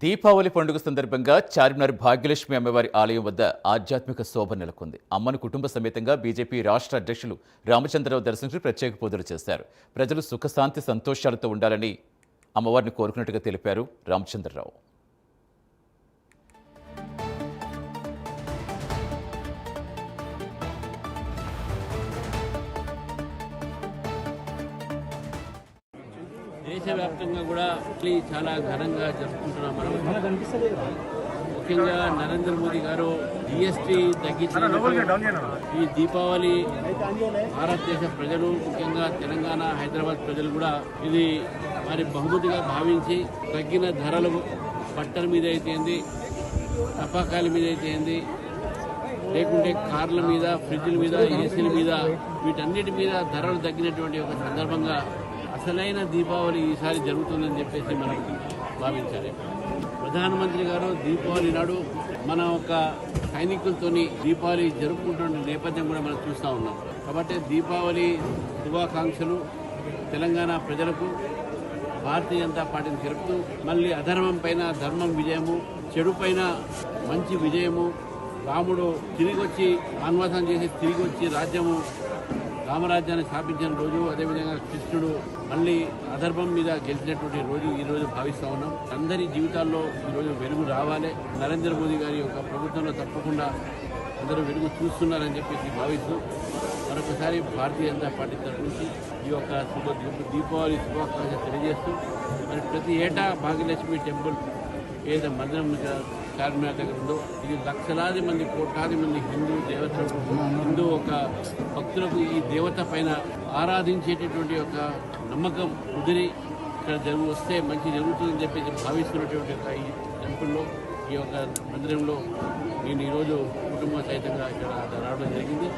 దీపావళి పండుగ సందర్భంగా చార్మినార్ భాగ్యలక్ష్మి అమ్మవారి ఆలయం వద్ద ఆధ్యాత్మిక శోభ నెలకొంది. అమ్మను కుటుంబ సమేతంగా బీజేపీ రాష్ట్ర అధ్యక్షులు రామచంద్రరావు దర్శించి ప్రత్యేక పూజలు చేశారు. ప్రజలు సుఖశాంతి సంతోషాలతో ఉండాలని అమ్మవారిని కోరుకున్నట్టుగా తెలిపారు రామచంద్రరావు. దేశవ్యాప్తంగా కూడా చాలా ఘనంగా జరుపుకుంటున్నాం. మనం ముఖ్యంగా నరేంద్ర మోదీ గారు జీఎస్టీ తగ్గించిన ఈ దీపావళి భారతదేశ ప్రజలు, ముఖ్యంగా తెలంగాణ, హైదరాబాద్ ప్రజలు కూడా ఇది వారి బహుమతిగా భావించి తగ్గిన ధరలు బట్టల మీద అయితేంది, టపాకాయల మీద అయితేంది, లేకుంటే కార్ల మీద, ఫ్రిడ్జ్ల మీద, ఏసీల మీద, వీటన్నిటి మీద ధరలు తగ్గినటువంటి ఒక సందర్భంగా అసలైన దీపావళి ఈసారి జరుగుతుందని చెప్పేసి మనం భావించాలి. ప్రధానమంత్రి గారు దీపావళి నాడు మన ఒక సైనికులతోని దీపావళి జరుపుకుంటున్న నేపథ్యం కూడా మనం చూస్తూ ఉన్నాం. కాబట్టి దీపావళి శుభాకాంక్షలు తెలంగాణ ప్రజలకు. భారతీయ జనతా పార్టీని జరుపుతూ మళ్ళీ అధర్మం పైన ధర్మం విజయము, చెడు పైన మంచి విజయము, రాముడు తిరిగి వచ్చి వనవాసం చేసి తిరిగి వచ్చి రామరాజ్యాన్ని స్థాపించిన రోజు, అదేవిధంగా కృష్ణుడు మళ్ళీ అధర్మం మీద గెలిచినటువంటి రోజు ఈ రోజు భావిస్తూ ఉన్నాం. అందరి జీవితాల్లో ఈరోజు వెలుగు రావాలి. నరేంద్ర మోదీ గారి యొక్క ప్రభుత్వంలో తప్పకుండా అందరూ వెలుగు చూస్తున్నారని చెప్పేసి భావిస్తూ మరొకసారి భారతీయ జనతా పార్టీ తరఫు నుంచి ఈ యొక్క దీపావళి శుభాకాంక్షలు తెలియజేస్తూ మరి ప్రతి ఏటా భాగ్యలక్ష్మి టెంపుల్ ఏదైతే మందిరం చార్మినార్ దగ్గర ఉందో ఇది లక్షలాది మంది, కోట్లాది మంది హిందూ ఒక భక్తులకు ఈ దేవత పైన ఆరాధించేటటువంటి ఒక నమ్మకం కుదిరి ఇక్కడ వస్తే మంచి జరుగుతుందని చెప్పేసి భావిస్తున్నటువంటి ఒక ఈ టెంపుల్లో, ఈ యొక్క మందిరంలో నేను ఈరోజు కుటుంబ సహితంగా ఇక్కడ రావడం జరిగింది.